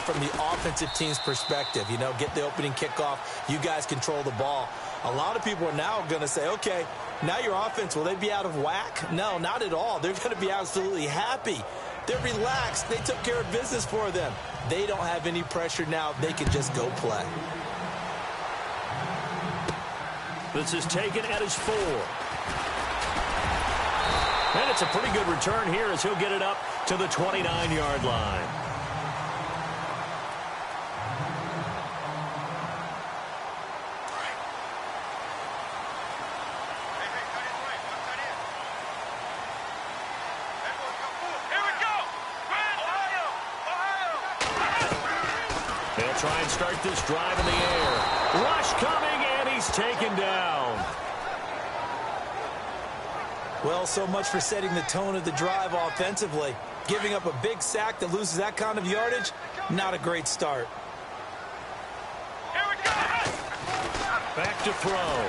from the offensive team's perspective. You know, get the opening kickoff. You guys control the ball. A lot of people are now going to say, okay, now your offense, will they be out of whack? No, not at all. They're going to be absolutely happy. They're relaxed. They took care of business for them. They don't have any pressure now. They can just go play. This is taken at his 4. And it's a pretty good return here as he'll get it up to the 29-yard line. They'll try and start this drive in the air. Rush coming, and he's taken down. Well, so much for setting the tone of the drive offensively. Giving up a big sack that loses that kind of yardage, not a great start. Back to throw.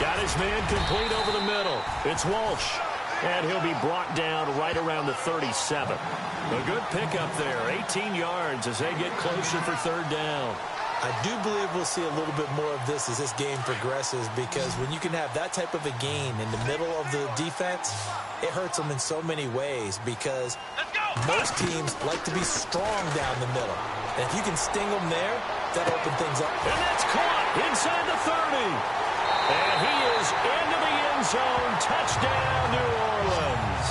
Got his man complete over the middle. It's Walsh. And he'll be brought down right around the 37. A good pickup there. 18 yards as they get closer for third down. I do believe we'll see a little bit more of this as this game progresses, because when you can have that type of a gain in the middle of the defense, it hurts them in so many ways, because most teams like to be strong down the middle. And if you can sting them there, that'll open things up. And that's caught inside the 30. And he is into the end zone. Touchdown, New Orleans.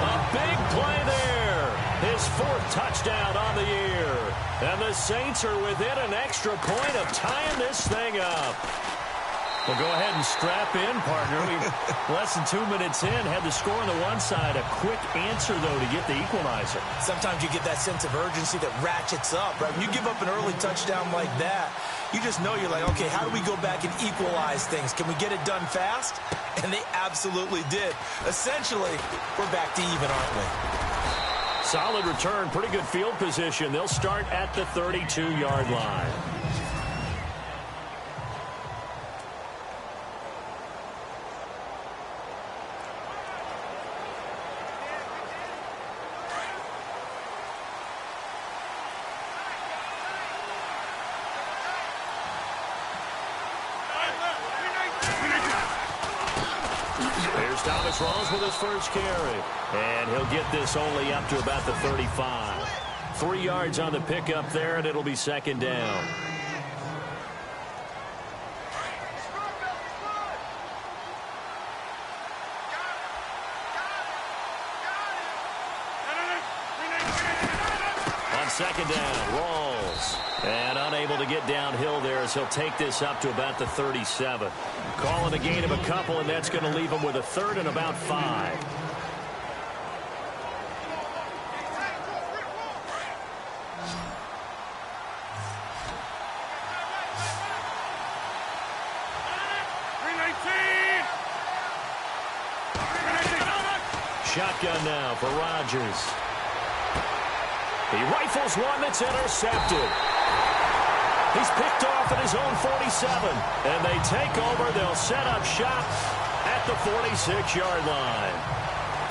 A big play there. His 4th touchdown on the year. And the Saints are within an extra point of tying this thing up. Well, go ahead and strap in, partner. Less than 2 minutes in, had the score on the one side. A quick answer, though, to get the equalizer. Sometimes you get that sense of urgency that ratchets up, right? When you give up an early touchdown like that, you just know you're like, okay, how do we go back and equalize things? Can we get it done fast? And they absolutely did. Essentially, we're back to even, aren't we? Solid return, pretty good field position. They'll start at the 32-yard line. Thomas Rawls with his first carry. And he'll get this only up to about the 35. 3 yards on the pickup there, and it'll be second down. On second down, Rawls. And unable to get downhill there as he'll take this up to about the 37. Calling a gain of a couple, and that's going to leave him with a 3rd and about 5. Shotgun now for Rodgers. He rifles one that's intercepted. He's picked off at his own 47. And they take over. They'll set up shop at the 46-yard line.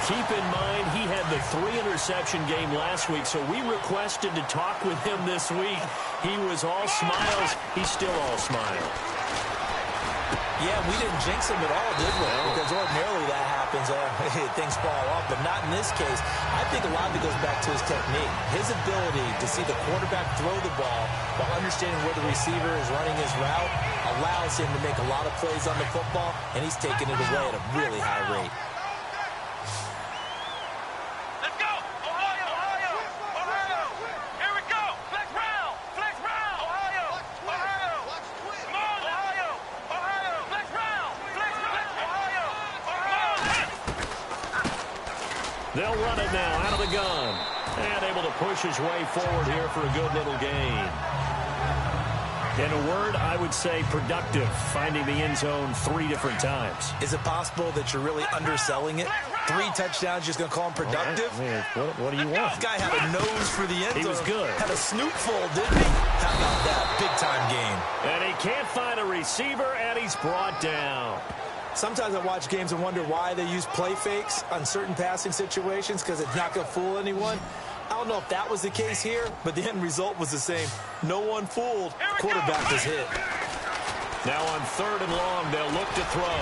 Keep in mind, he had the 3-interception game last week, so we requested to talk with him this week. He was all smiles. He's still all smile. Yeah, we didn't jinx him at all, did we? Because ordinarily that happens. Things fall off, but not in this case. I think a lot of it goes back to his technique. His ability to see the quarterback throw the ball while understanding where the receiver is running his route allows him to make a lot of plays on the football, and he's taking it away at a really high rate. They'll run it now out of the gun. And able to push his way forward here for a good little gain. In a word, I would say productive, finding the end zone 3 different times. Is it possible that you're really underselling it? 3 touchdowns, just going to call him productive? Right. What do you want? This guy had a nose for the end zone. He was good. Had a snoot full, didn't he? How about that? Big-time game. And he can't find a receiver, and he's brought down. Sometimes I watch games and wonder why they use play fakes on certain passing situations, because it's not going to fool anyone. I don't know if that was the case here, but the end result was the same. No one fooled. Quarterback was hit. Now on 3rd and long, they'll look to throw.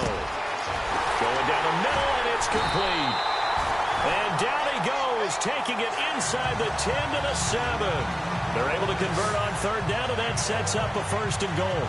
Going down the middle, and it's complete. And down he goes, taking it inside the 10 to the 7. They're able to convert on 3rd down, and that sets up a 1st and goal.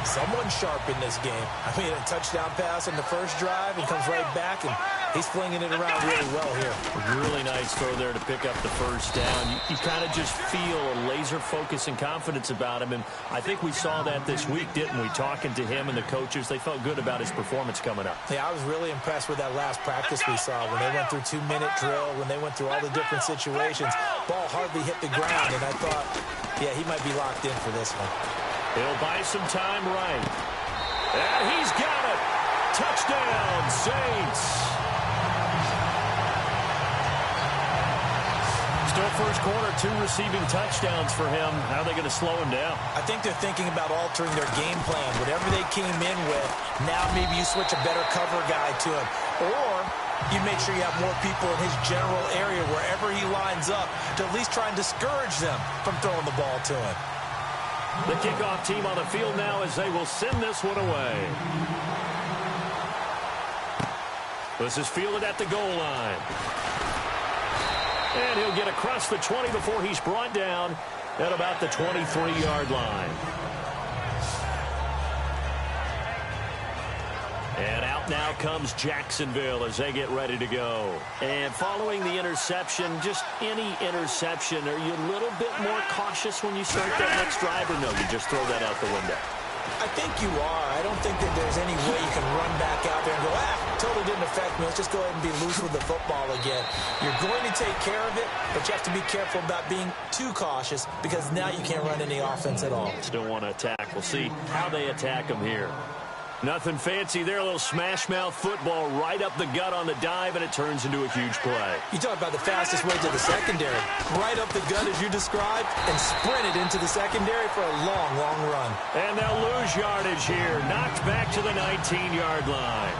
Someone sharp in this game. I mean, a touchdown pass on the first drive and comes right back, and he's flinging it around really well here. Really nice throw there to pick up the 1st down. You kind of just feel a laser focus and confidence about him, and I think we saw that this week, didn't we? Talking to him and the coaches, they felt good about his performance coming up. Yeah, I was really impressed with that last practice we saw when they went through 2-minute drill, when they went through all the different situations. Ball hardly hit the ground, and I thought, yeah, he might be locked in for this one. He'll buy some time right. And he's got it. Touchdown, Saints. Still first quarter, 2 receiving touchdowns for him. How are they going to slow him down? I think they're thinking about altering their game plan. Whatever they came in with, now maybe you switch a better cover guy to him. Or you make sure you have more people in his general area wherever he lines up to at least try and discourage them from throwing the ball to him. The kickoff team on the field now as they will send this one away. This is fielded at the goal line. And he'll get across the 20 before he's brought down at about the 23-yard line. And out now comes Jacksonville as they get ready to go. And following the interception, just any interception, are you a little bit more cautious when you start that next drive, or no, you just throw that out the window? I think you are. I don't think that there's any way you can run back out there and go, totally didn't affect me. Let's just go ahead and be loose with the football again. You're going to take care of it, but you have to be careful about being too cautious because now you can't run any offense at all. Still want to attack. We'll see how they attack him here. Nothing fancy there. A little smash-mouth football right up the gut on the dive, and it turns into a huge play. You talk about the fastest way to the secondary. Right up the gut, as you described, and sprinted into the secondary for a long, long run. And they'll lose yardage here. Knocked back to the 19-yard line.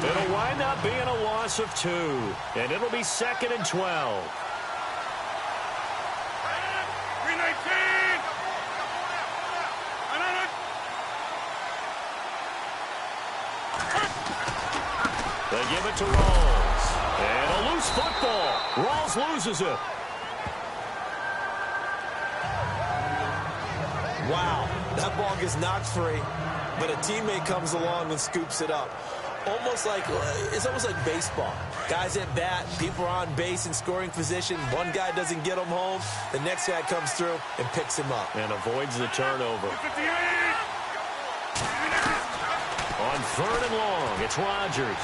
It'll wind up being a loss of 2, and it'll be 2nd and 12. They give it to Rawls. And a loose football. Rawls loses it. Wow, that ball gets knocked free, but a teammate comes along and scoops it up. It's almost like baseball. Guys at bat, people are on base in scoring position. One guy doesn't get him home. The next guy comes through and picks him up. And avoids the turnover. On 3rd and long, it's Rodgers.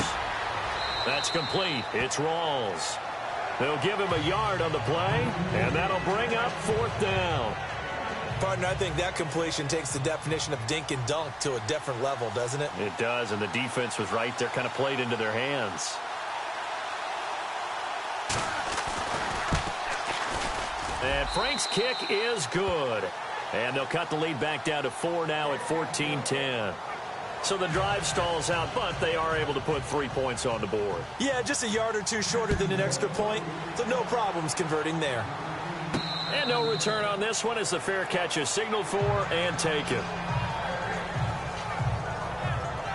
That's complete. It's Rawls. They'll give him a yard on the play, and that'll bring up 4th down. Partner, I think that completion takes the definition of dink and dunk to a different level, doesn't it? It does, and the defense was right there, kind of played into their hands. And Frank's kick is good. And they'll cut the lead back down to 4 now at 14-10. So the drive stalls out, but they are able to put 3 points on the board. Yeah, just a yard or two shorter than an extra point, so no problems converting there. And no return on this one as the fair catch is signaled for and taken.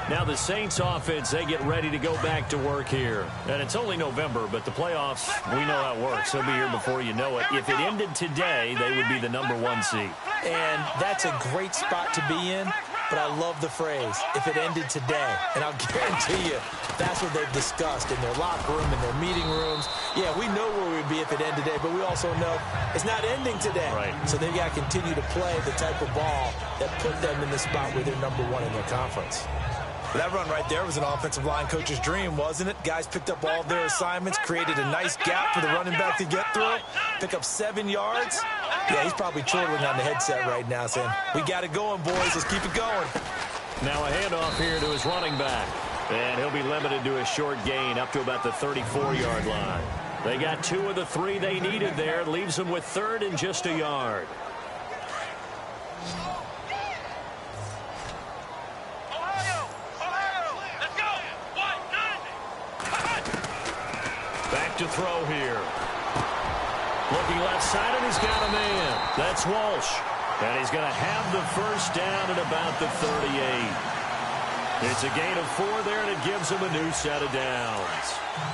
Now the Saints offense, they get ready to go back to work here. And it's only November, but the playoffs, we know how it works. They'll be here before you know it. If it ended today, they would be the #1 seed. And that's a great spot to be in. But I love the phrase, if it ended today. And I'll guarantee you, that's what they've discussed in their locker room, in their meeting rooms. Yeah, we know where we'd be if it ended today, but we also know it's not ending today. Right. So they've got to continue to play the type of ball that put them in the spot where they're #1 in their conference. That run right there was an offensive line coach's dream, wasn't it? Guys picked up all of their assignments, created a nice gap for the running back to get through, pick up 7 yards. Yeah, he's probably chortling on the headset right now saying, we got it going, boys. Let's keep it going. Now a handoff here to his running back. And he'll be limited to a short gain up to about the 34-yard line. They got 2 of the 3 they needed there. Leaves them with 3rd and just a yard. Back to throw here. Looking left side, and he's got a man. That's Walsh. And he's going to have the first down at about the 38. It's a gain of 4 there, and it gives him a new set of downs.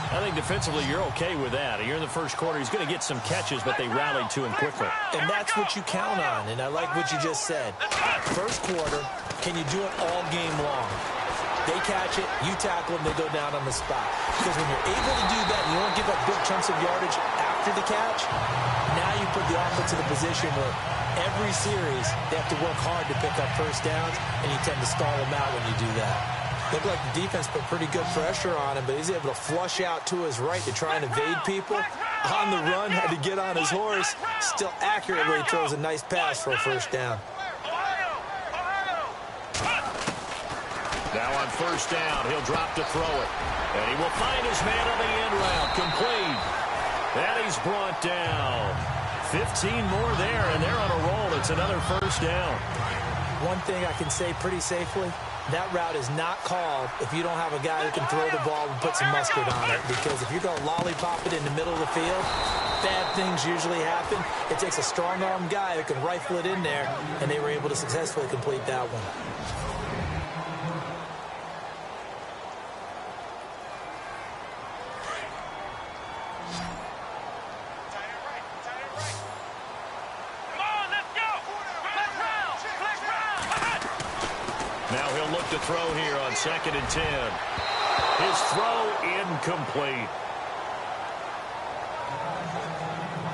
I think defensively you're okay with that. You're in the first quarter. He's going to get some catches, but they rallied to him quickly. And that's what you count on, and I like what you just said. First quarter, can you do it all game long? They catch it, you tackle them, they go down on the spot. Because when you're able to do that, you don't give up big chunks of yardage after the catch, now you put the offense in a position where every series they have to work hard to pick up first downs, and you tend to stall them out when you do that. Looked like the defense put pretty good pressure on him, but he's able to flush out to his right to try and evade people. On the run, had to get on his horse. Still accurately throws a nice pass for a first down. Now on first down, he'll drop to throw it. And he will find his man on the end route. Complete. And he's brought down. 15 more there, and they're on a roll. It's another first down. One thing I can say pretty safely, that route is not called if you don't have a guy who can throw the ball and put some mustard on it. Because if you're going to lollipop it in the middle of the field, bad things usually happen. It takes a strong-armed guy who can rifle it in there, and they were able to successfully complete that one. Now he'll look to throw here on 2nd and 10. His throw incomplete.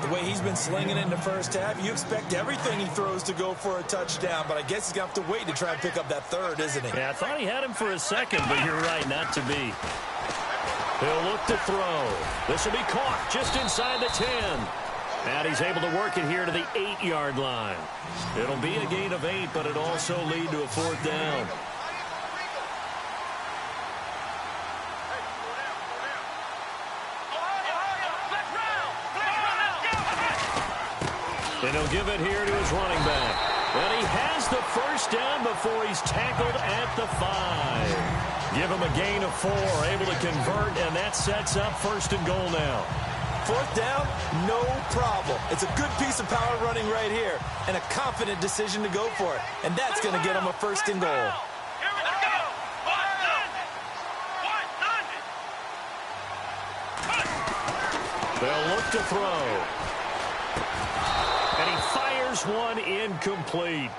The way he's been slinging it in the first half, you expect everything he throws to go for a touchdown, but I guess he's going to have to wait to try and pick up that third, isn't he? Yeah, I thought he had him for a second, but you're right, not to be. He'll look to throw. This will be caught just inside the 10. And he's able to work it here to the 8-yard line. It'll be a gain of 8, but it'll also lead to a 4th down. And he'll give it here to his running back. And he has the first down before he's tackled at the 5. Give him a gain of 4, able to convert, and that sets up 1st and goal now. 4th down, no problem. It's a good piece of power running right here and a confident decision to go for it. And that's going to get him a 1st and goal. They'll look to throw. And he fires one incomplete.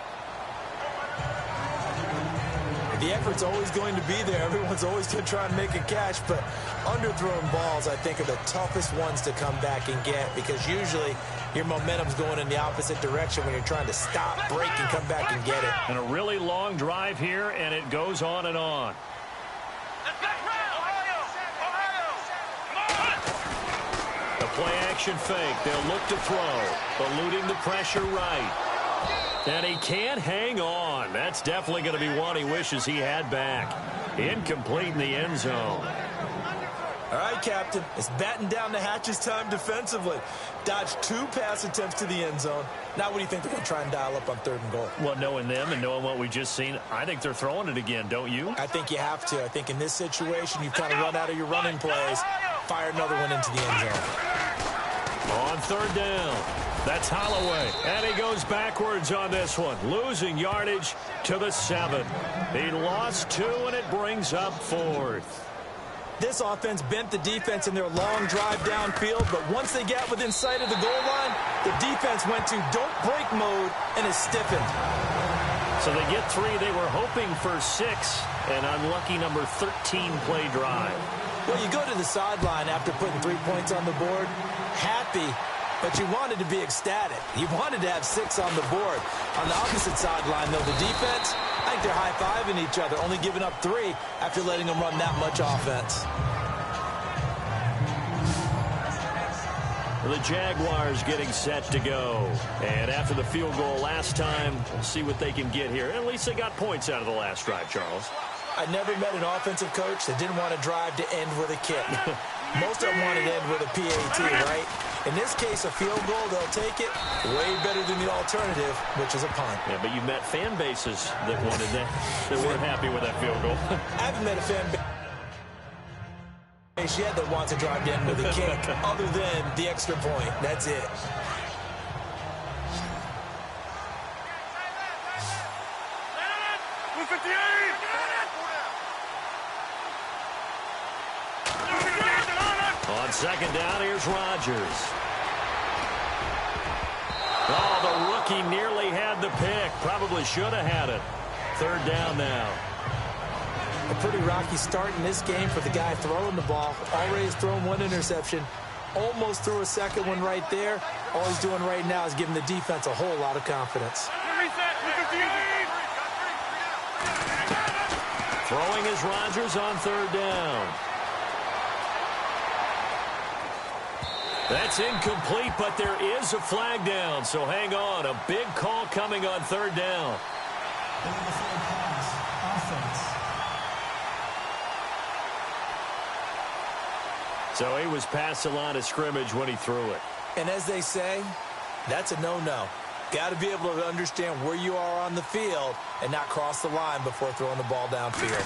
The effort's always going to be there. Everyone's always going to try and make a catch, but underthrown balls, I think, are the toughest ones to come back and get because usually your momentum's going in the opposite direction when you're trying to stop, break, and come back and get it. And a really long drive here, and it goes on and on. The play-action fake. They'll look to throw, eluding the pressure right. And he can't hang on. That's definitely going to be one he wishes he had back. Incomplete in the end zone. All right, Captain. It's batten down the hatches time defensively. Dodged 2 pass attempts to the end zone. Now what do you think they're going to try and dial up on 3rd and goal? Well, knowing them and knowing what we've just seen, I think they're throwing it again, don't you? I think you have to. I think in this situation, you've kind of run out of your running plays. Fire another one into the end zone. On 3rd down. That's Holloway, and he goes backwards on this one, losing yardage to the 7. He lost 2, and it brings up 4th. This offense bent the defense in their long drive downfield, but once they got within sight of the goal line, the defense went to don't break mode and is stiffened. So they get 3. They were hoping for 6, an unlucky number 13 play drive. Well, you go to the sideline after putting 3 points on the board, happy, but you wanted to be ecstatic. You wanted to have 6 on the board. On the opposite sideline, though, the defense, I think they're high-fiving each other, only giving up 3 after letting them run that much offense. The Jaguars getting set to go. And after the field goal last time, we'll see what they can get here. At least they got points out of the last drive, Charles. I never met an offensive coach that didn't want to drive to end with a kick. Most of them wanted to end with a PAT, right? In this case, a field goal, they'll take it. Way better than the alternative, which is a punt. Yeah, but you met fan bases that wanted that, that weren't happy with that field goal. I haven't met a fan base yet that wants to drive in with a kick other than the extra point. That's it. On second down, here's Rodgers. Oh, the rookie nearly had the pick. Probably should have had it. Third down now. A pretty rocky start in this game for the guy throwing the ball. Already has thrown one interception. Almost threw a second one right there. All he's doing right now is giving the defense a whole lot of confidence. Throwing is Rodgers on third down. That's incomplete, but there is a flag down, so hang on. A big call coming on third down. So he was past the line of scrimmage when he threw it. And as they say, that's a no-no. Got to be able to understand where you are on the field and not cross the line before throwing the ball downfield.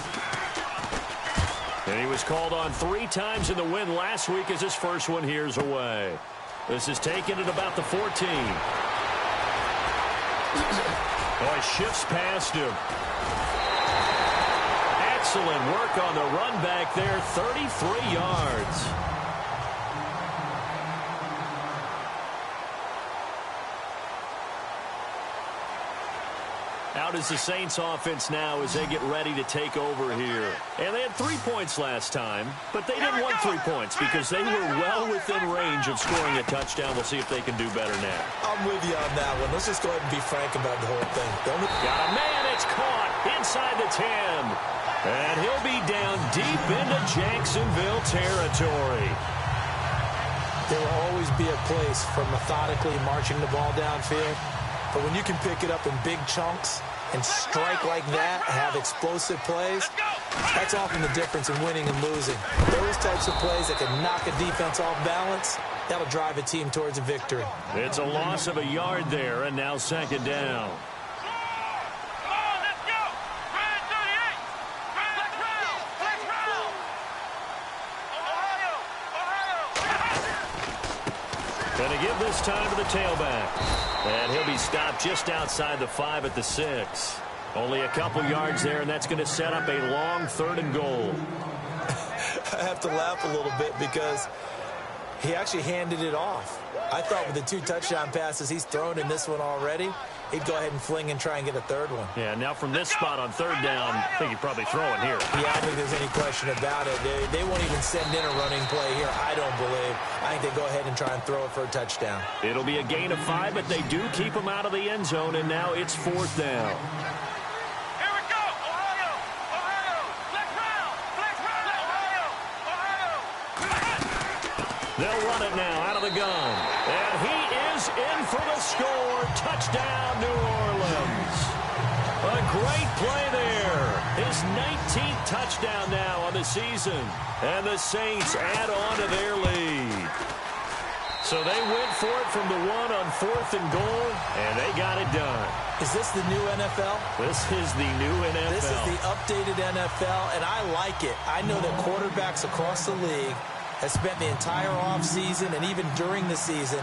And he was called on 3 times in the win last week as his first one here's away. This is taken at about the 14. Oh, he shifts past him. Excellent work on the run back there, 33 yards. Out is the Saints offense now as they get ready to take over here. And they had 3 points last time, but they didn't want 3 points because they were well within range of scoring a touchdown. We'll see if they can do better now. I'm with you on that one. Let's just go ahead and be frank about the whole thing. Got a man, it's caught inside the 10. And he'll be down deep into Jacksonville territory. There will always be a place for methodically marching the ball downfield. But when you can pick it up in big chunks and strike like that, have explosive plays, that's often the difference in winning and losing. Those types of plays that can knock a defense off balance, that'll drive a team towards a victory. It's a loss of a yard there, and now second down. Going to give this time to the tailback. And he'll be stopped just outside the 5 at the 6. Only a couple yards there, and that's going to set up a long 3rd and goal. I have to laugh a little bit because he actually handed it off. I thought with the 2 touchdown passes he's thrown in this one already, he'd go ahead and fling and try and get a 3rd one. Yeah, now from this spot on 3rd down, I think he'd probably throw it here. Yeah, I don't think there's any question about it. They won't even send in a running play here, I don't believe. I think they go ahead and try and throw it for a touchdown. It'll be a gain of 5, but they do keep him out of the end zone, and now it's 4th down. They'll run it now out of the gun. And he is in for the score. Touchdown, New Orleans. A great play there. His 19th touchdown now on the season. And the Saints add on to their lead. So they went for it from the 1 on 4th and goal, and they got it done. Is this the new NFL? This is the new NFL. This is the updated NFL, and I like it. I know that quarterbacks across the league have spent the entire offseason and even during the season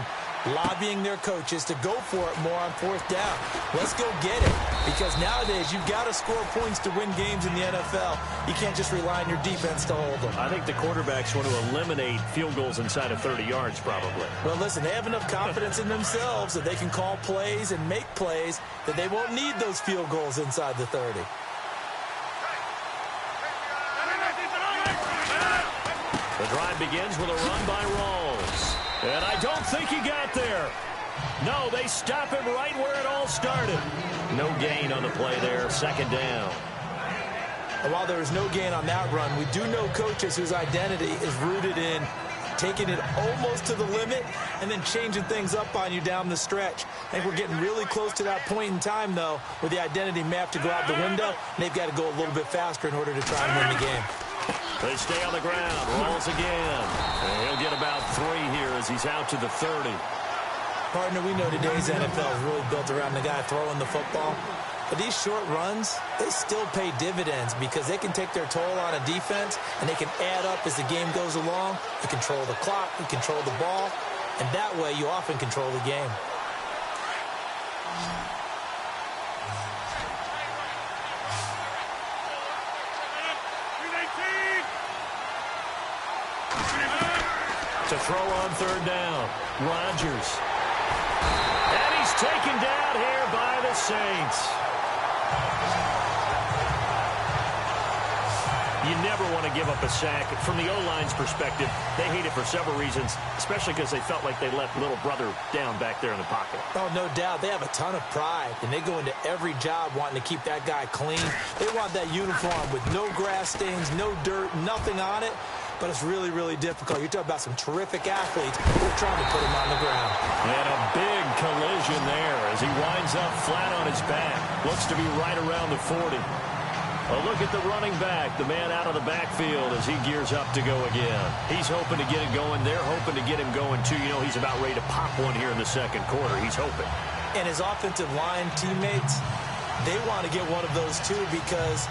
lobbying their coaches to go for it more on 4th down. Let's go get it. Because nowadays, you've got to score points to win games in the NFL. You can't just rely on your defense to hold them. I think the quarterbacks want to eliminate field goals inside of 30 yards, probably. Well, listen, they have enough confidence in themselves that they can call plays and make plays that they won't need those field goals inside the 30. The drive begins with a run by Rawls. And I don't think he got there. No, they stop him right where it all started. No gain on the play there, 2nd down. And while there is no gain on that run, we do know coaches whose identity is rooted in taking it almost to the limit and then changing things up on you down the stretch. I think we're getting really close to that point in time, though, where the identity may have to go out the window, and they've got to go a little bit faster in order to try and win the game. They stay on the ground. Rolls again. And he'll get about 3 here as he's out to the 30. Partner, we know today's NFL is really built around the guy throwing the football. But these short runs, they still pay dividends because they can take their toll on a defense, and they can add up as the game goes along. You control the clock, you control the ball, and that way you often control the game. To throw on third down, Rodgers. And he's taken down here by the Saints. You never want to give up a sack. From the O-line's perspective, they hate it for several reasons, especially because they felt like they let little brother down back there in the pocket. Oh, no doubt. They have a ton of pride, and they go into every job wanting to keep that guy clean. They want that uniform with no grass stains, no dirt, nothing on it. But it's really, really difficult. You're talking about some terrific athletes who are trying to put him on the ground. And a big collision there as he winds up flat on his back. Looks to be right around the 40. A look at the running back, the man out of the backfield as he gears up to go again. He's hoping to get it going. They're hoping to get him going, too. You know, he's about ready to pop one here in the second quarter. He's hoping. And his offensive line teammates, they want to get one of those, too, because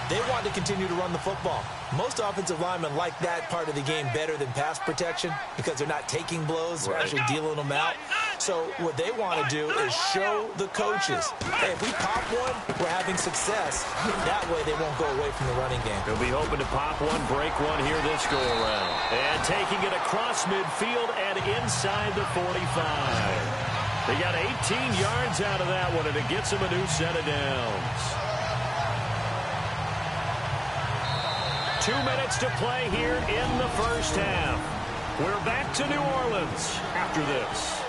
they want to continue to run the football. Most offensive linemen like that part of the game better than pass protection because they're not taking blows. They're actually dealing them out. So what they want to do is show the coaches, hey, if we pop one, we're having success. That way they won't go away from the running game. They'll be hoping to pop one, break one here this go-around. And taking it across midfield and inside the 45. They got 18 yards out of that one, and it gets them a new set of downs. 2 minutes to play here in the first half. We're back to New Orleans after this.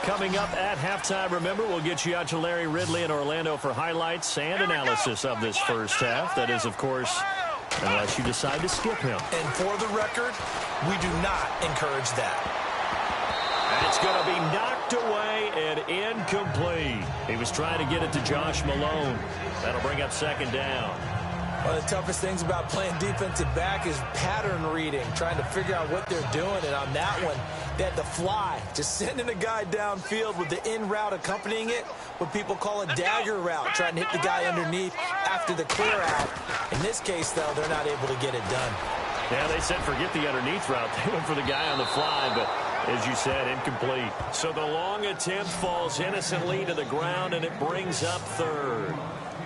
Coming up at halftime, remember, we'll get you out to Larry Ridley in Orlando for highlights and analysis of this first half. That is, of course, unless you decide to skip him. And for the record, we do not encourage that. It's going to be knocked away and incomplete. He was trying to get it to Josh Malone. That'll bring up second down. One of the toughest things about playing defensive back is pattern reading, trying to figure out what they're doing. And on that one, they had the fly, just sending a guy downfield with the in route accompanying it, what people call a dagger route, trying to hit the guy underneath after the clear out. In this case, though, they're not able to get it done. Yeah, they said forget the underneath route. They went for the guy on the fly, but as you said, incomplete. So the long attempt falls innocently to the ground, and it brings up third.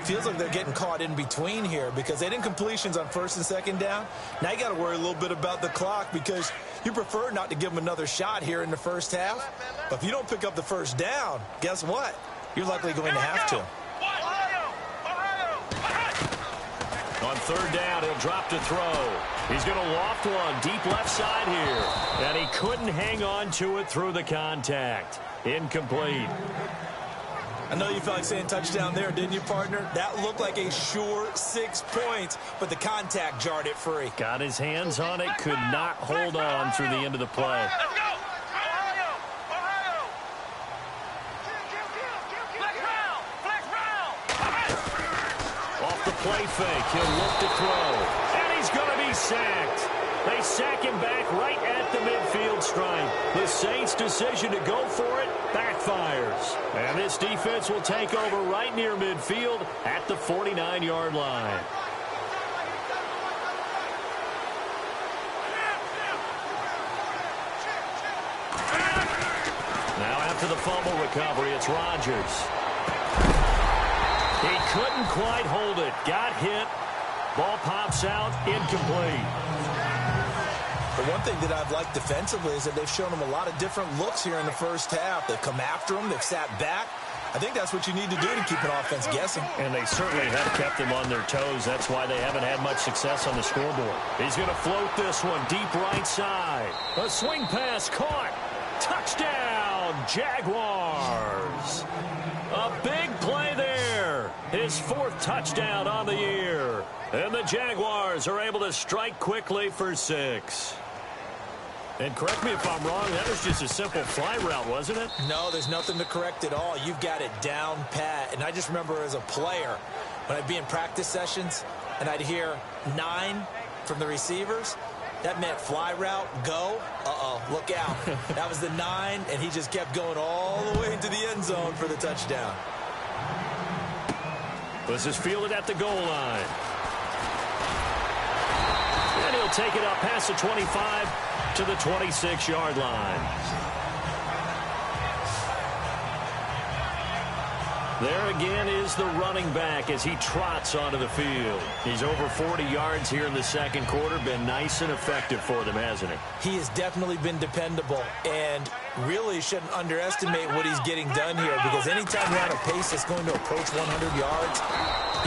Feels like they're getting caught in between here because they didn't completions on first and second down. Now you got to worry a little bit about the clock because you prefer not to give them another shot here in the first half. But if you don't pick up the first down, guess what? You're likely going to have to. On third down, he'll drop to throw. He's going to loft one deep left side here. And he couldn't hang on to it through the contact. Incomplete. I know you felt like saying touchdown there, didn't you, partner? That looked like a sure 6 points, but the contact jarred it free. Got his hands on it, could not hold on through the end of the play. Off the play fake, he'll look to throw. And he's going to be sacked. They sack him back right at the midfield stripe. The Saints' decision to go for it backfires. And this defense will take over right near midfield at the 49-yard line. Now after the fumble recovery, it's Rodgers. He couldn't quite hold it. Got hit. Ball pops out. Incomplete. The one thing that I've liked defensively is that they've shown them a lot of different looks here in the first half. They've come after them. They've sat back. I think that's what you need to do to keep an offense guessing. And they certainly have kept them on their toes. That's why they haven't had much success on the scoreboard. He's going to float this one deep right side. A swing pass caught. Touchdown, Jaguars. A big play there. His fourth touchdown on the year. And the Jaguars are able to strike quickly for 6. And correct me if I'm wrong, that was just a simple fly route, wasn't it? No, there's nothing to correct at all. You've got it down pat. And I just remember as a player, when I'd be in practice sessions and I'd hear 9 from the receivers, That meant fly route, go. Uh-oh, look out. That was the 9, and he just kept going all the way into the end zone for the touchdown. This is fielded at the goal line. And he'll take it up past the 25 to the 26-yard line. There again is the running back as he trots onto the field. He's over 40 yards here in the second quarter. Been nice and effective for them, hasn't he? He has definitely been dependable, and really shouldn't underestimate what he's getting done here, because anytime you're on a pace that's going to approach 100 yards,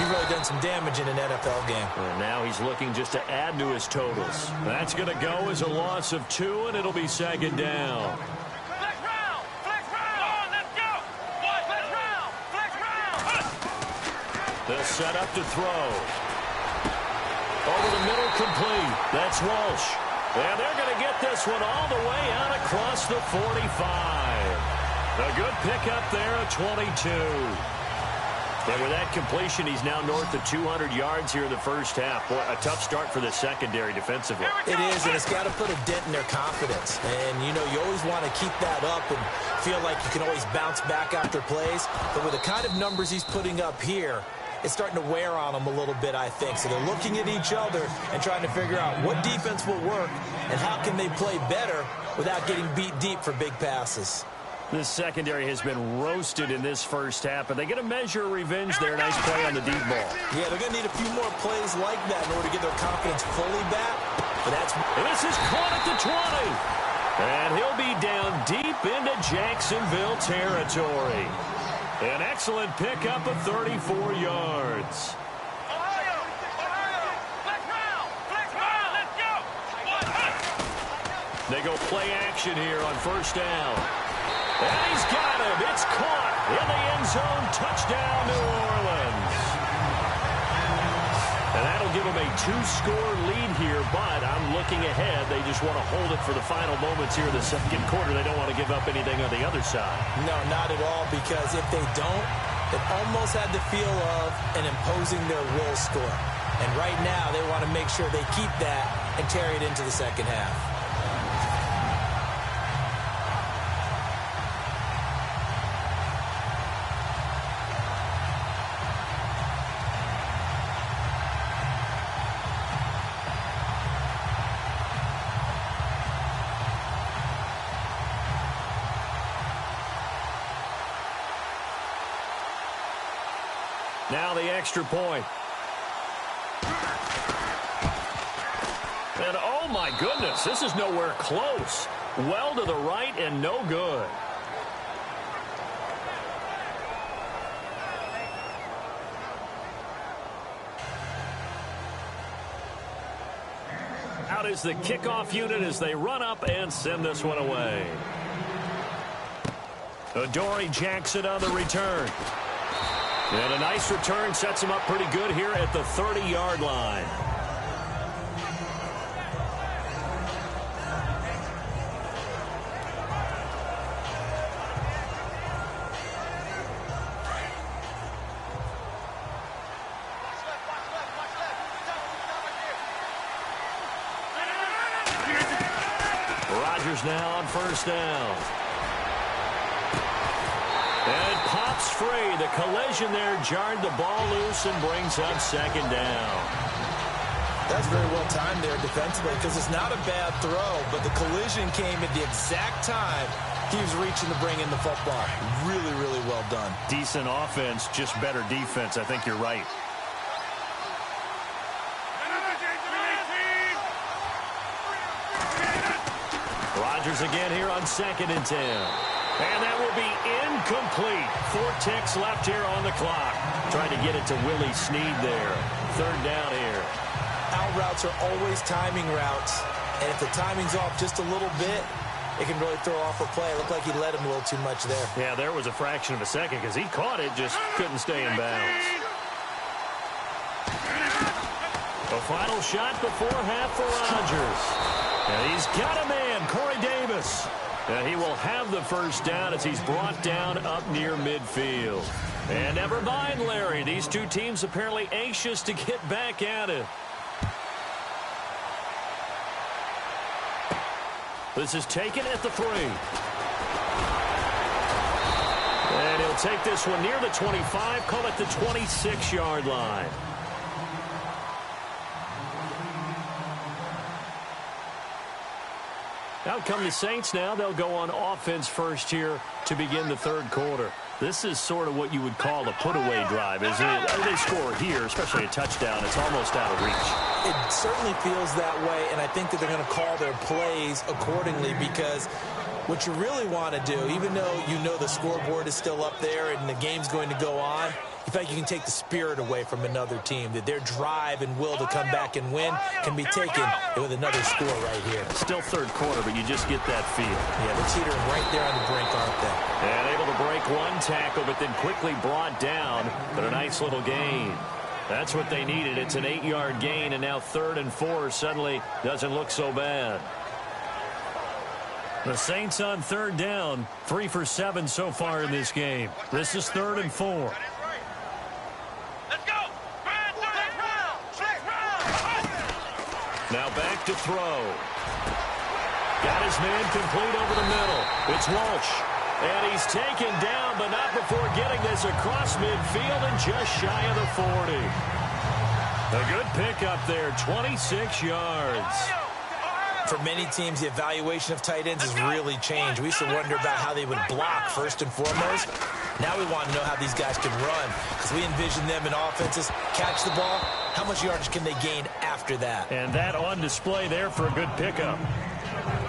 you've really done some damage in an NFL game. And now he's looking just to add to his totals. That's going to go as a loss of 2, and it'll be second down. They'll set up to throw. Over the middle, complete. That's Walsh. And they're going to get this one all the way out across the 45. A good pickup there at 22. And with that completion, he's now north of 200 yards here in the first half. Boy, a tough start for the secondary defensively. It is, and it's got to put a dent in their confidence. And, you know, you always want to keep that up and feel like you can always bounce back after plays. But with the kind of numbers he's putting up here, it's starting to wear on them a little bit, I think. So they're looking at each other and trying to figure out what defense will work and how can they play better without getting beat deep for big passes. This secondary has been roasted in this first half, but they get a measure of revenge there. Nice play on the deep ball. Yeah, they're going to need a few more plays like that in order to get their confidence fully back. But and this is caught at the 20. And he'll be down deep into Jacksonville territory. An excellent pickup of 34 yards. They go play action here on first down. And he's got him. It's caught in the end zone. Touchdown, New Orleans. And that'll give them a 2-score lead here, but I'm looking ahead. They just want to hold it for the final moments here in the second quarter. They don't want to give up anything on the other side. No, not at all, because if they don't, it almost had the feel of an imposing their will score. And right now, they want to make sure they keep that and carry it into the second half. Now the extra point. And oh my goodness, this is nowhere close. Well to the right and no good. Out is the kickoff unit as they run up and send this one away. Adoree Jackson on the return. And a nice return sets him up pretty good here at the 30-yard line. Rodgers now on first down. And it pops free. The collision there jarred the ball loose and brings up second down. That's very well timed there defensively, because it's not a bad throw, but the collision came at the exact time he was reaching to bring in the football. Really, really well done. Decent offense, just better defense. I think you're right. Rodgers again here on 2nd and 10. And that will be incomplete. 4 ticks left here on the clock. Trying to get it to Willie Snead there. 3rd down here. Out routes are always timing routes. And if the timing's off just a little bit, it can really throw off a play. It looked like he let him a little too much there. Yeah, there was a fraction of a second because he caught it, just couldn't stay in bounds. The final shot before half for Rodgers. And he's got a man, Corey Davis. And he will have the first down as he's brought down up near midfield. And never mind, Larry. These two teams apparently anxious to get back at it. This is taken at the 3. And he'll take this one near the 25, call it the 26-yard line. Out come the Saints now. They'll go on offense first here to begin the third quarter. This is sort of what you would call a put-away drive, isn't it? They score here, especially a touchdown. It's almost out of reach. It certainly feels that way, and I think that they're going to call their plays accordingly because what you really want to do, even though you know the scoreboard is still up there and the game's going to go on, in fact, you can take the spirit away from another team, that their drive and will to come back and win can be taken with another score right here. Still third quarter, but you just get that feel. Yeah, they're teetering right there on the brink, aren't they? And able to break one tackle, but then quickly brought down, but a nice little gain. That's what they needed. It's an 8-yard gain, and now 3rd and 4 suddenly doesn't look so bad. The Saints on 3rd down, 3 for 7 so far in this game. This is 3rd and 4. Now back to throw. Got his man complete over the middle. It's Walsh. And he's taken down, but not before getting this across midfield and just shy of the 40. A good pickup there, 26 yards. For many teams, the evaluation of tight ends has really changed. We used to wonder about how they would block first and foremost. Now we want to know how these guys can run because we envision them in offenses catch the ball. How much yardage can they gain after that? And that on display there for a good pickup.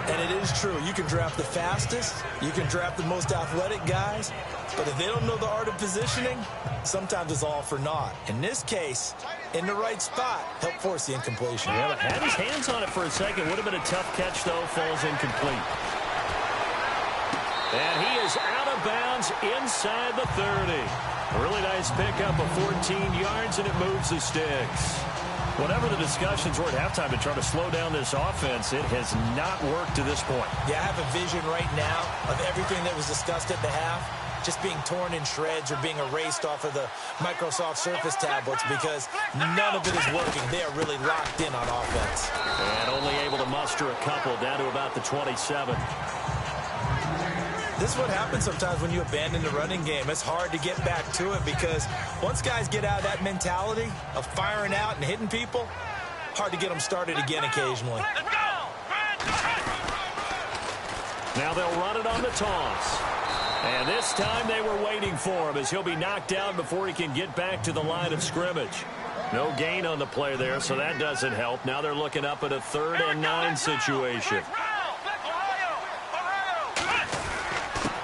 And it is true. You can draft the fastest. You can draft the most athletic guys. But if they don't know the art of positioning, sometimes it's all for naught. In this case, in the right spot, help force the incompletion. Yeah, but had his hands on it for a second. Would have been a tough catch, though. Falls incomplete. And he is out of bounds inside the 30. A really nice pickup of 14 yards, and it moves the sticks. Whatever the discussions were at halftime to try to slow down this offense, it has not worked to this point. Yeah, I have a vision right now of everything that was discussed at the half just being torn in shreds or being erased off of the Microsoft Surface tablets because none of it is working. They are really locked in on offense. And only able to muster a couple down to about the 27. This is what happens sometimes when you abandon the running game. It's hard to get back to it because once guys get out of that mentality of firing out and hitting people, hard to get them started again occasionally. Now they'll run it on the toss. And this time they were waiting for him as he'll be knocked down before he can get back to the line of scrimmage. No gain on the play there, so that doesn't help. Now they're looking up at a 3rd and 9 situation.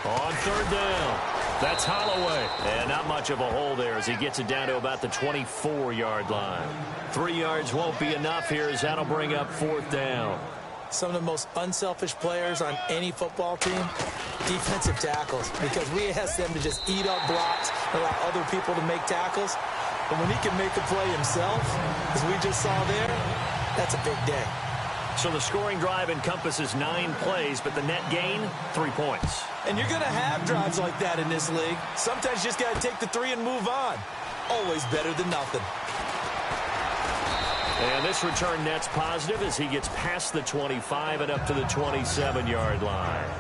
On 3rd down, that's Holloway. And not much of a hole there as he gets it down to about the 24-yard line. 3 yards won't be enough here as that'll bring up 4th down. Some of the most unselfish players on any football team, defensive tackles, because we ask them to just eat up blocks and allow other people to make tackles. But when he can make a play himself, as we just saw there, that's a big day. So the scoring drive encompasses 9 plays, but the net gain, 3 points. And you're going to have drives like that in this league. Sometimes you just got to take the 3 and move on. Always better than nothing. And this return net's positive as he gets past the 25 and up to the 27-yard line.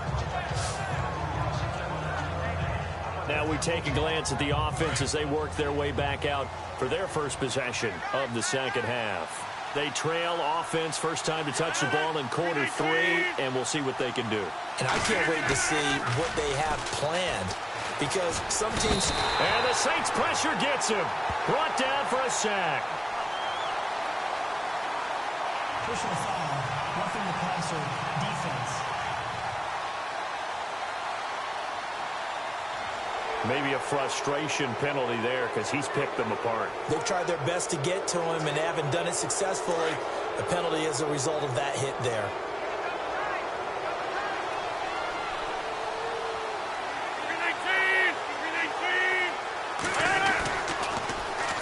Now we take a glance at the offense as they work their way back out for their first possession of the second half. They trail offense, first time to touch the ball in quarter 3, and we'll see what they can do. And I can't wait to see what they have planned because some teams... And the Saints pressure gets him. Brought down for a sack. Personal foul, roughing the passer, defense. Maybe a frustration penalty there because he's picked them apart. They've tried their best to get to him and haven't done it successfully. The penalty is a result of that hit there.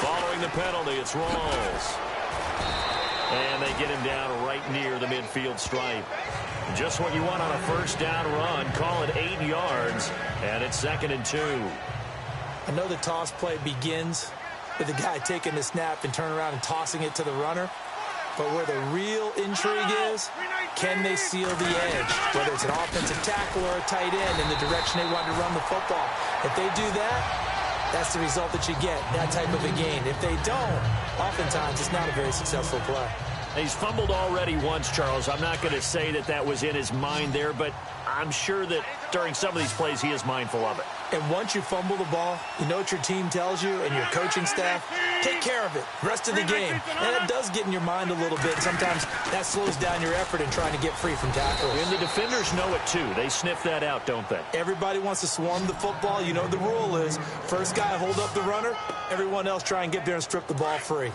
Following the penalty, it's Rawls. And they get him down right near the midfield stripe. Just what you want on a first down run. Call it 8 yards, and it's 2nd and 2. I know the toss play begins with the guy taking the snap and turning around and tossing it to the runner. But where the real intrigue is, can they seal the edge, whether it's an offensive tackle or a tight end in the direction they want to run the football. If they do that, that's the result that you get, that type of a gain. If they don't, oftentimes it's not a very successful play. He's fumbled already once, Charles. I'm not going to say that that was in his mind there, but I'm sure that during some of these plays he is mindful of it. And once you fumble the ball, you know what your team tells you and your coaching staff? Take care of it. Rest of the game. And it does get in your mind a little bit. Sometimes that slows down your effort in trying to get free from tackles. And the defenders know it too. They sniff that out, don't they? Everybody wants to swarm the football. You know the rule is first guy hold up the runner. Everyone else try and get there and strip the ball free.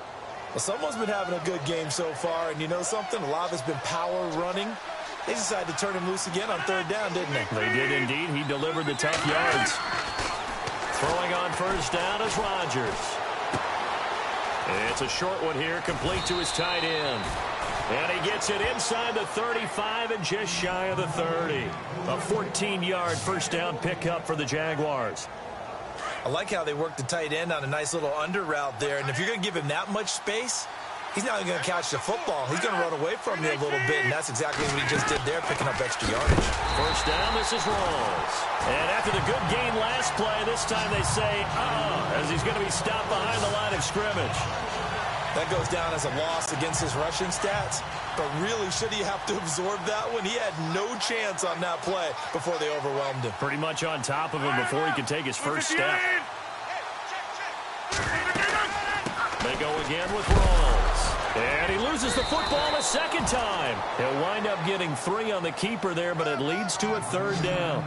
Well, someone's been having a good game so far. And you know something? A lot of it's been power running. They decided to turn him loose again on third down, didn't they? They did indeed. He delivered the tough yards. Throwing on first down is Rodgers. It's a short one here, complete to his tight end. And he gets it inside the 35 and just shy of the 30. A 14-yard first down pickup for the Jaguars. I like how they work the tight end on a nice little under route there. And if you're going to give him that much space, he's not going to catch the football. He's going to run away from you a little bit, and that's exactly what he just did there, picking up extra yardage. First down, this is Rawls. And after the good gain last play, this time they say, as he's going to be stopped behind the line of scrimmage. That goes down as a loss against his rushing stats. But really, should he have to absorb that one? He had no chance on that play before they overwhelmed him. Pretty much on top of him before he could take his first step. They go again with Rawls. And he loses the football a second time. He'll wind up getting 3 on the keeper there, but it leads to a third down.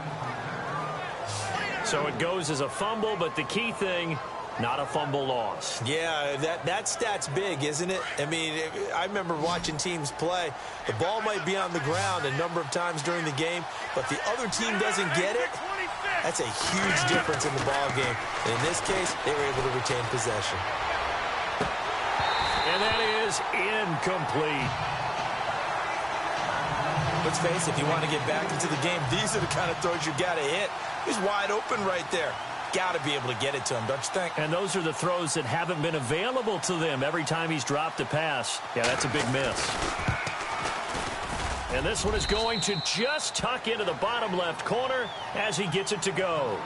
So it goes as a fumble, but the key thing, not a fumble loss. Yeah, that stat's big, isn't it? I mean, I remember watching teams play. The ball might be on the ground a number of times during the game, but the other team doesn't get it. That's a huge difference in the ball game. And in this case, they were able to retain possession. And that is incomplete. Let's face it, if you want to get back into the game, these are the kind of throws you got to hit. He's wide open right there. Got to be able to get it to him, don't you think? And those are the throws that haven't been available to them every time he's dropped a pass. Yeah, that's a big miss. And this one is going to just tuck into the bottom left corner as he gets it to go.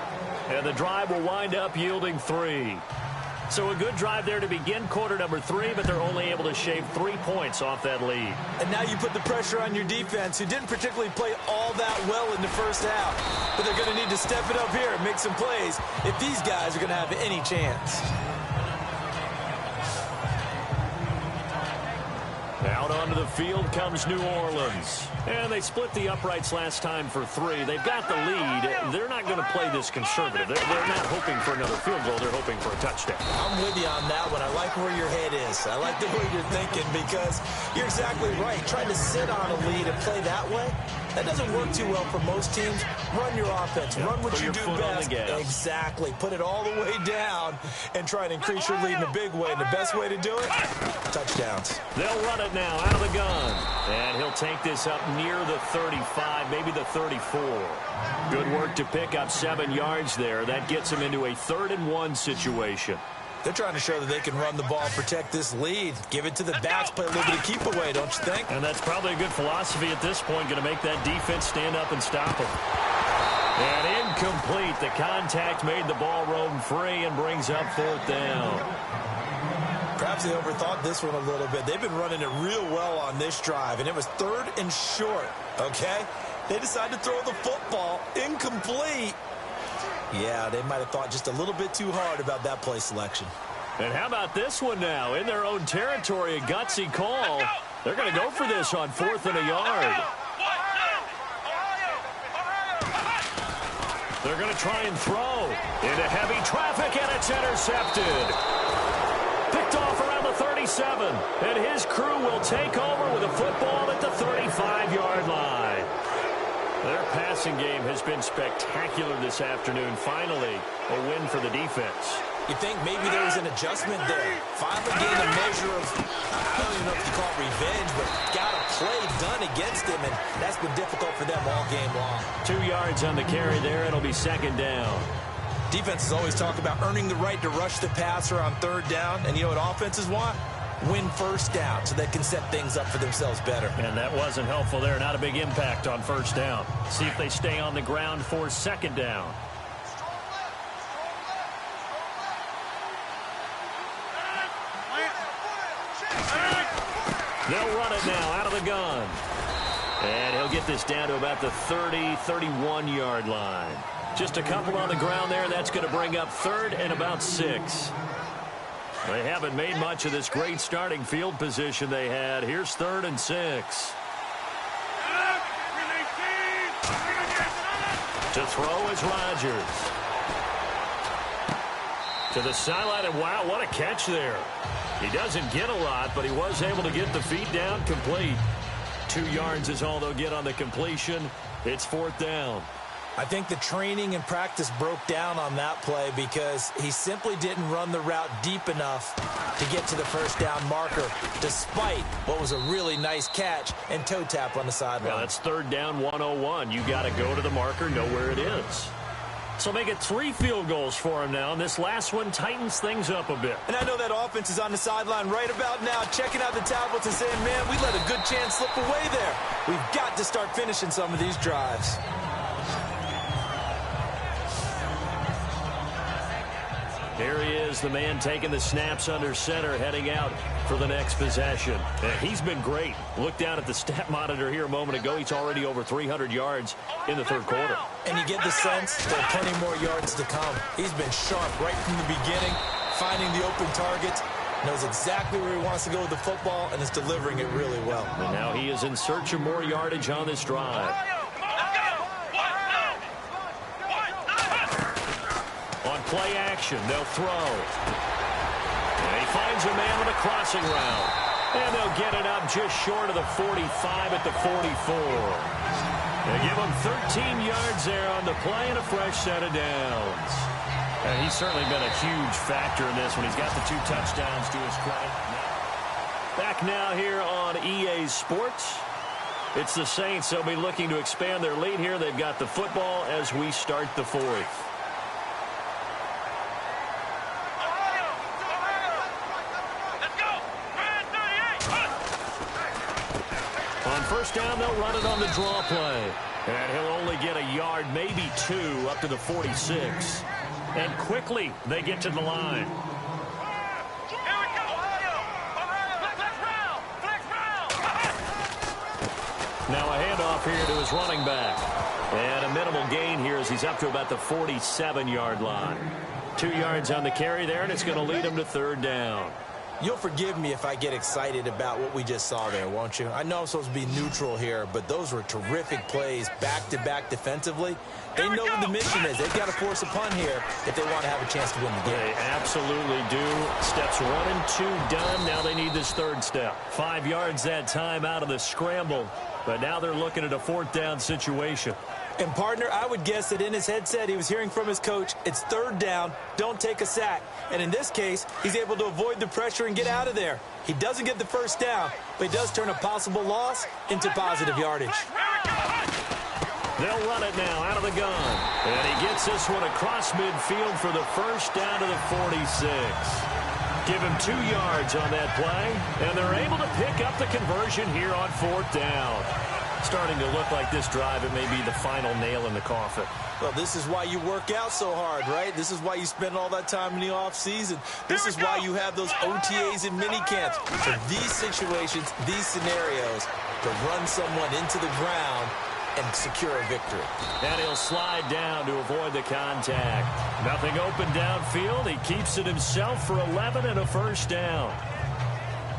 And the drive will wind up yielding 3. So a good drive there to begin quarter number 3, but they're only able to shave 3 points off that lead. And now you put the pressure on your defense, who didn't particularly play all that well in the first half. But they're going to need to step it up here and make some plays if these guys are going to have any chance. Out onto the field comes New Orleans. And they split the uprights last time for 3. They've got the lead. They're not going to play this conservative. They're not hoping for another field goal. They're hoping for a touchdown. I'm with you on that one. I like where your head is. I like the way you're thinking because you're exactly right. Trying to sit on a lead and play that way, that doesn't work too well for most teams. Run your offense. Yep. Run what you do best. Exactly. Put it all the way down and try and increase your lead in a big way. And the best way to do it, touchdowns. They'll run it now out of the gun. And he'll take this up near the 35, maybe the 34. Good work to pick up 7 yards there. That gets him into a 3rd and 1 situation. They're trying to show that they can run the ball and protect this lead. Give it to the backs, play a little bit of keep away, don't you think? And that's probably a good philosophy at this point, going to make that defense stand up and stop them. And incomplete. The contact made the ball roam free and brings up 4th down. Perhaps they overthought this one a little bit. They've been running it real well on this drive, and it was 3rd and short, okay? They decided to throw the football incomplete. Yeah, they might have thought just a little bit too hard about that play selection. And how about this one now? In their own territory, a gutsy call. They're going to go for this on 4th and a yard. They're going to try and throw into heavy traffic, and it's intercepted. Picked off around the 37, and his crew will take over with a football at the 35-yard line. Their passing game has been spectacular this afternoon. Finally, a win for the defense. You think maybe there was an adjustment there? Finally getting a measure of, I don't even know if you call it revenge, but got a play done against him, and that's been difficult for them all game long. 2 yards on the carry there. It'll be 2nd down. Defenses always talk about earning the right to rush the passer on 3rd down, and you know what offenses want? win first down so they can set things up for themselves better. And that wasn't helpful there. Not a big impact on first down. See if they stay on the ground for second down. They'll run it now out of the gun. And he'll get this down to about the 30, 31-yard line. Just a couple on the ground there. That's going to bring up third and about 6. They haven't made much of this great starting field position they had. Here's 3rd and 6. To throw is Rodgers. To the sideline, and wow, what a catch there. He doesn't get a lot, but he was able to get the feet down complete. 2 yards is all they'll get on the completion. It's 4th down. I think the training and practice broke down on that play because he simply didn't run the route deep enough to get to the first down marker, despite what was a really nice catch and toe tap on the sideline. Yeah, that's 3rd down 101. You got to go to the marker, know where it is. So make it 3 field goals for him now, and this last one tightens things up a bit. And I know that offense is on the sideline right about now, checking out the tablets and saying, man, we let a good chance slip away there. We've got to start finishing some of these drives. Here he is, the man taking the snaps under center, heading out for the next possession. And he's been great. Look down at the stat monitor here a moment ago. He's already over 300 yards in the 3rd quarter. And you get the sense there are plenty more yards to come. He's been sharp right from the beginning, finding the open targets, knows exactly where he wants to go with the football, and is delivering it really well. And now he is in search of more yardage on this drive. On play action, they'll throw. And he finds a man on a crossing route. And they'll get it up just short of the 45 at the 44. They give him 13 yards there on the play and a fresh set of downs. And he's certainly been a huge factor in this one. He's got the 2 touchdowns to his credit. Back now here on EA Sports. It's the Saints. They'll be looking to expand their lead here. They've got the football as we start the 4th. First down, they'll run it on the draw play. And he'll only get a yard, maybe 2, up to the 46. And quickly, they get to the line. Now a handoff here to his running back. And a minimal gain here as he's up to about the 47-yard line. 2 yards on the carry there, and it's going to lead him to 3rd down. You'll forgive me if I get excited about what we just saw there, won't you? I know I'm supposed to be neutral here, but those were terrific plays back-to-back defensively. They know what the mission is. They've got to force a punt here if they want to have a chance to win the game. They absolutely do. Steps 1 and 2 done. Now they need this 3rd step. 5 yards that time out of the scramble, but now they're looking at a 4th down situation. And, partner, I would guess that in his headset he was hearing from his coach, it's 3rd down, don't take a sack. And in this case, he's able to avoid the pressure and get out of there. He doesn't get the first down, but he does turn a possible loss into positive yardage. They'll run it now out of the gun. And he gets this one across midfield for the first down to the 46. Give him 2 yards on that play, and they're able to pick up the conversion here on 4th down. Starting to look like this drive, it may be the final nail in the coffin. Well, this is why you work out so hard, right? This is why you spend all that time in the offseason. This is why you have those OTAs and minicamps. For these situations, these scenarios, to run someone into the ground and secure a victory. And he'll slide down to avoid the contact. Nothing open downfield. He keeps it himself for 11 and a first down.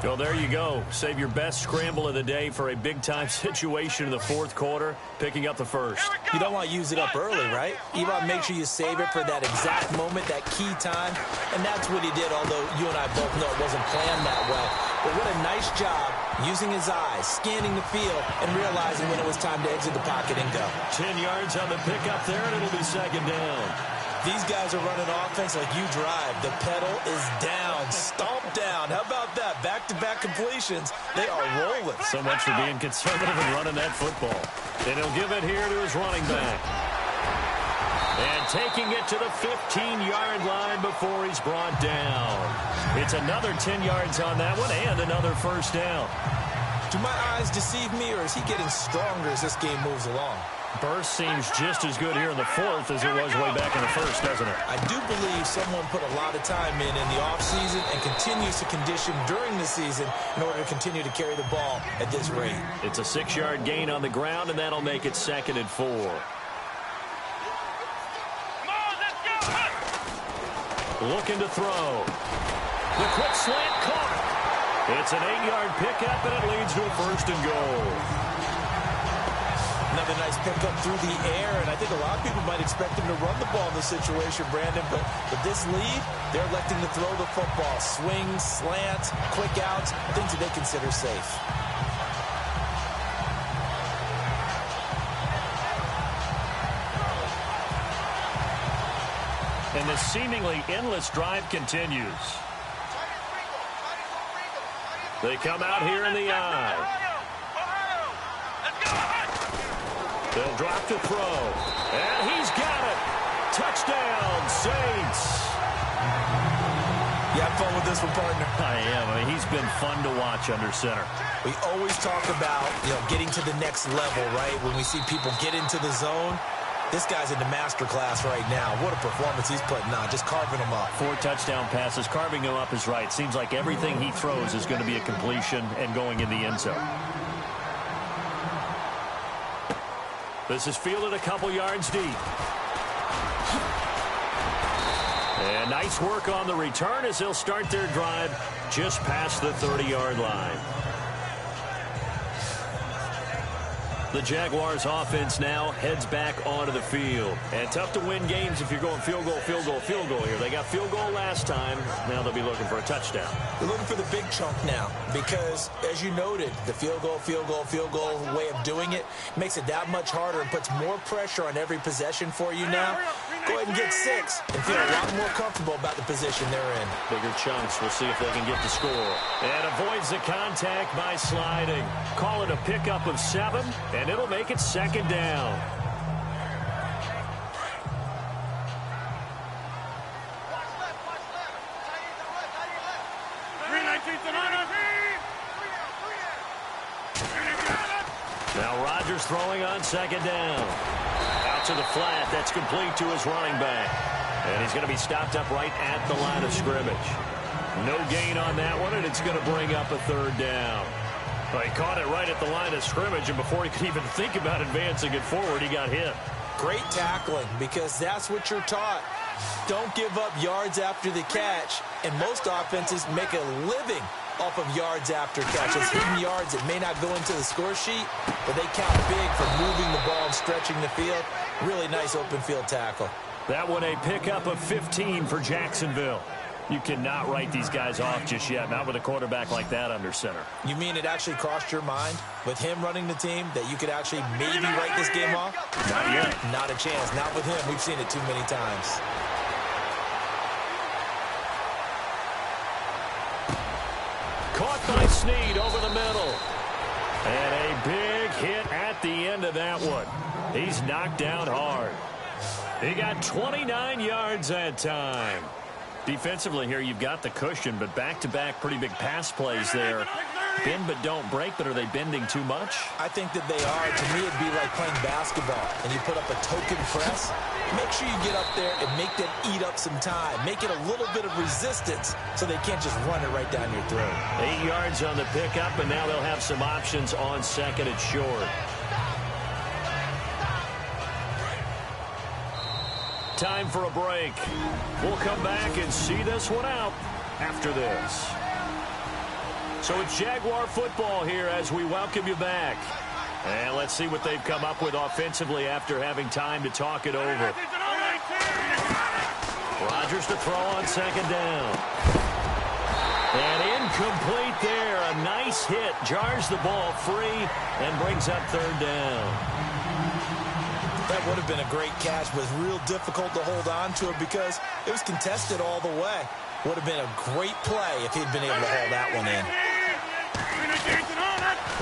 Well, there you go. Save your best scramble of the day for a big-time situation in the 4th quarter, picking up the first. You don't want to use it up early, right? You want to make sure you save it for that exact moment, that key time. And that's what he did, although you and I both know it wasn't planned that well. But what a nice job using his eyes, scanning the field, and realizing when it was time to exit the pocket and go. 10 yards on the pickup there, and it'll be 2nd down. These guys are running offense like you drive. The pedal is down, stomp down. How about that? Back-to-back completions. They are rolling. So much for being conservative and running that football. And he'll give it here to his running back. And taking it to the 15-yard line before he's brought down. It's another 10 yards on that one and another first down. Do my eyes deceive me, or is he getting stronger as this game moves along? Burst seems just as good here in the fourth as it was way back in the first, doesn't it? I do believe someone put a lot of time in the offseason and continues to condition during the season in order to continue to carry the ball at this rate. It's a 6-yard gain on the ground, and that'll make it 2nd and 4. Looking to throw. The quick slant caught. It's an 8-yard pickup, and it leads to a 1st and goal. Another nice pickup through the air, and I think a lot of people might expect him to run the ball in this situation, Brandon, but with this lead, they're electing to throw the football. Swings, slants, quick outs, things that they consider safe. And the seemingly endless drive continues. They come out here in the eye. They'll drop to throw. And he's got it. Touchdown, Saints. You have fun with this one, partner? I am. I mean, he's been fun to watch under center. We always talk about, getting to the next level, right? When we see people get into the zone, this guy's in the master class right now. What a performance he's putting on, just carving them up. 4 touchdown passes. Carving them up is right. Seems like everything he throws is going to be a completion and going in the end zone. This is fielded a couple yards deep. And nice work on the return as they'll start their drive just past the 30-yard line. The Jaguars offense now heads back onto the field. And tough to win games if you're going field goal, field goal, field goal here. They got field goal last time. Now they'll be looking for a touchdown. They're looking for the big chunk now because, as you noted, the field goal, field goal, field goal way of doing it makes it that much harder and puts more pressure on every possession for you now. Go ahead and get 6 and feel a lot more comfortable about the position they're in. Bigger chunks. We'll see if they can get the score. And avoids the contact by sliding. Call it a pickup of 7, and it'll make it 2nd down. Now Rodgers throwing on 2nd down. Out to the flat. That's complete to his running back. And he's going to be stopped up right at the line of scrimmage. No gain on that one, and it's going to bring up a 3rd down. Well, he caught it right at the line of scrimmage, and before he could even think about advancing it forward, he got hit. Great tackling, because that's what you're taught. Don't give up yards after the catch, and most offenses make a living off of yards after catches. Hidden yards that may not go into the score sheet, but they count big for moving the ball and stretching the field. Really nice open field tackle. That one a pickup of 15 for Jacksonville. You cannot write these guys off just yet, not with a quarterback like that under center. You mean it actually crossed your mind with him running the team that you could actually maybe write this game off? Not yet. Not a chance. Not with him. We've seen it too many times. Caught by Snead over the middle. And a big hit at the end of that one. He's knocked down hard. He got 29 yards that time. Defensively here, you've got the cushion, but back-to-back pretty big pass plays there. Bend but don't break, but are they bending too much? I think that they are. To me, it'd be like playing basketball, and you put up a token press. Make sure you get up there and make them eat up some time. Make it a little bit of resistance so they can't just run it right down your throat. 8 yards on the pickup, and now they'll have some options on 2nd and short. Time for a break. We'll come back and see this one out after this. So it's Jaguar football here as we welcome you back. And let's see what they've come up with offensively after having time to talk it over. Rodgers to throw on 2nd down. And incomplete there. A nice hit. Jars the ball free and brings up 3rd down. That would have been a great catch, but it's real difficult to hold on to it because it was contested all the way. Would have been a great play if he'd been able to hold that one in.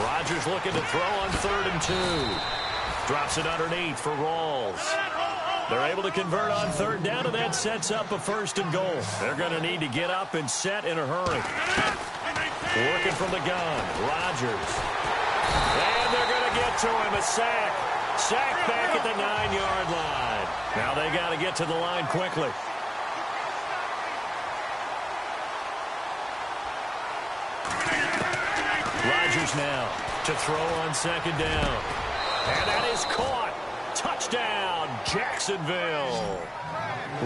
Rodgers looking to throw on 3rd and 2. Drops it underneath for Rawls. They're able to convert on third down, and that sets up a 1st and goal. They're going to need to get up and set in a hurry. Working from the gun, Rodgers. And they're going to get to him, a sack. Sack back at the 9-yard line. Now they got to get to the line quickly. Rodgers now to throw on 2nd down. And that is caught. Touchdown, Jacksonville.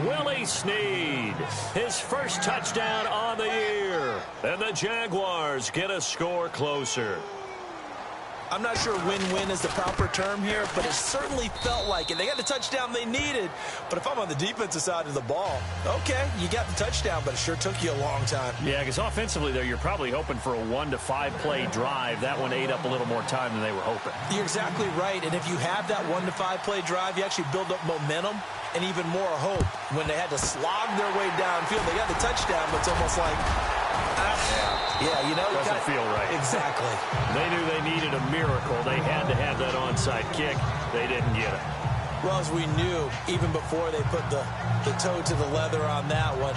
Willie Snead, his first touchdown on the year. And the Jaguars get a score closer. I'm not sure win-win is the proper term here, but it certainly felt like it. They got the touchdown they needed, but if I'm on the defensive side of the ball, okay, you got the touchdown, but it sure took you a long time. Yeah, because offensively there, you're probably hoping for a 1 to 5 play drive. That one ate up a little more time than they were hoping. You're exactly right, and if you have that 1 to 5 play drive, you actually build up momentum and even more hope. When they had to slog their way downfield, they got the touchdown, but it's almost like, yeah, you know, doesn't feel right. Exactly. They knew they needed a miracle. They had to have that onside kick. They didn't get it. Well, as we knew, even before they put the toe to the leather on that one,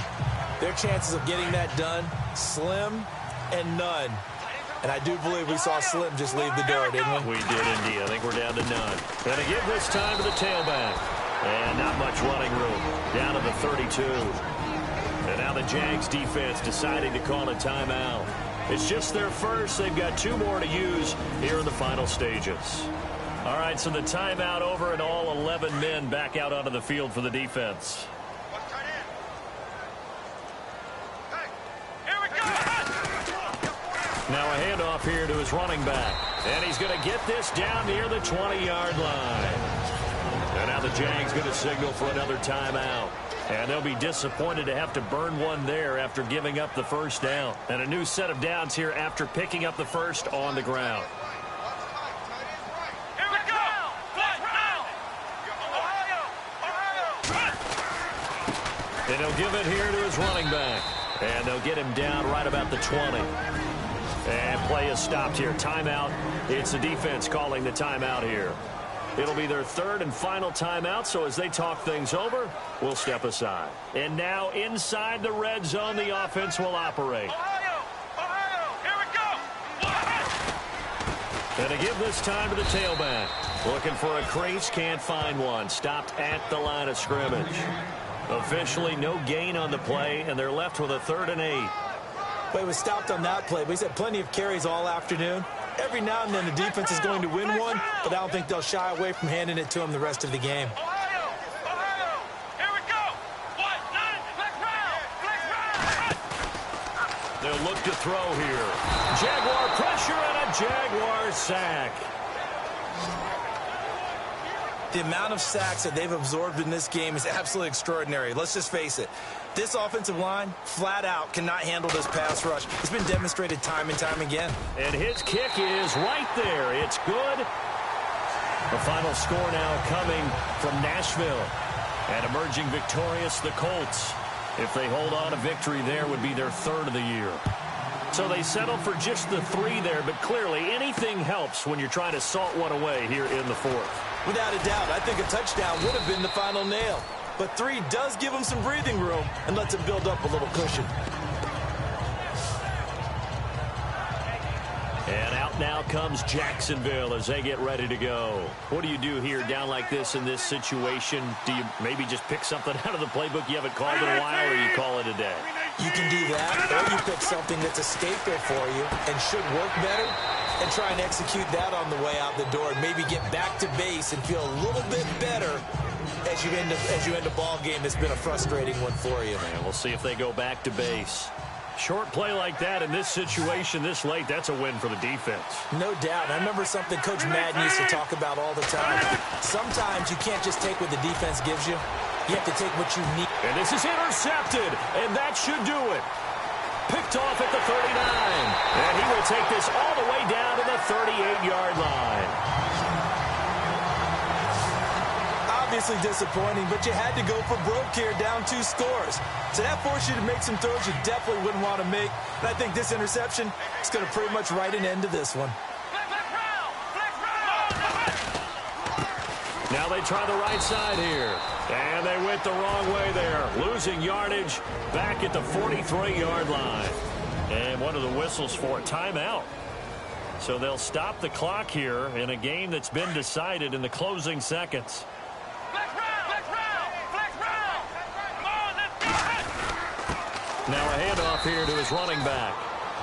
their chances of getting that done, slim and none. And I do believe we saw Slim just leave the door, didn't we? We did indeed. I think we're down to none. Going to give this time to the tailback. And not much running room. Down to the 32. And now the Jags defense deciding to call a timeout. It's just their first. They've got 2 more to use here in the final stages. All right, so the timeout over and all 11 men back out onto the field for the defense. Now a handoff here to his running back. And he's going to get this down near the 20-yard line. And now the Jags going to signal for another timeout. And they'll be disappointed to have to burn one there after giving up the first down. And a new set of downs here after picking up the first on the ground. Here we go! And he'll give it here to his running back. And they'll get him down right about the 20. And play is stopped here. Timeout. It's the defense calling the timeout here. It'll be their 3rd and final timeout, so as they talk things over, we'll step aside. And now inside the red zone, the offense will operate. Ohio, here we go! And to give this time to the tailback. Looking for a crease, can't find one. Stopped at the line of scrimmage. Officially no gain on the play, and they're left with a 3rd and 8. Well, he was stopped on that play, but he's had plenty of carries all afternoon. Every now and then the defense is going to win one, but I don't think they'll shy away from handing it to him the rest of the game. Ohio, here we go! They'll look to throw here. Jaguar pressure and a Jaguar sack. The amount of sacks that they've absorbed in this game is absolutely extraordinary. Let's just face it. This offensive line, flat out, cannot handle this pass rush. It's been demonstrated time and time again. And his kick is right there. It's good. The final score now coming from Nashville. And emerging victorious, the Colts. If they hold on, a victory there would be their 3rd of the year. So they settle for just the 3 there, but clearly anything helps when you're trying to salt one away here in the 4th. Without a doubt, I think a touchdown would have been the final nail. But 3 does give them some breathing room and lets them build up a little cushion. And out now comes Jacksonville as they get ready to go. What do you do here down like this in this situation? Do you maybe just pick something out of the playbook you haven't called in a while, or you call it a day? You can do that, or you pick something that's a staple for you and should work better and try and execute that on the way out the door and maybe get back to base and feel a little bit better as you end a ball game that's been a frustrating one for you. And we'll see if they go back to base. Short play like that in this situation this late, that's a win for the defense. No doubt. I remember something Coach Madden used to talk about all the time. Sometimes you can't just take what the defense gives you. You have to take what you need. And this is intercepted, and that should do it. Picked off at the 39. And he will take this all the way down to the 38-yard line. Obviously disappointing, but you had to go for broke here, down 2 scores. So that forced you to make some throws you definitely wouldn't want to make. And I think this interception is going to pretty much write an end to this one. Now Now they try the right side here. And they went the wrong way there. Losing yardage back at the 43-yard line. And one of the whistles for a timeout. So they'll stop the clock here in a game that's been decided in the closing seconds. Flex round! Flex round! Flex round! Come on, let's go! Now a handoff here to his running back.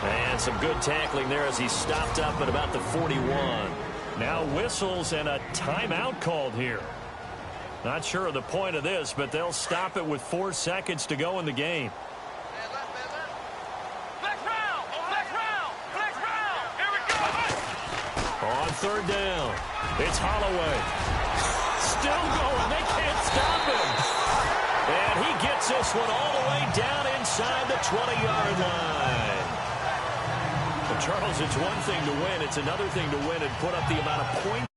And some good tackling there as he stopped up at about the 41. Now whistles and a timeout called here. Not sure of the point of this, but they'll stop it with 4 seconds to go in the game. Flex round! Flex round! Flex round! Here we go! On third down, it's Holloway. Still going. They can't stop him. And he gets this one all the way down inside the 20-yard line. Well, Charles, it's one thing to win. It's another thing to win and put up the amount of points.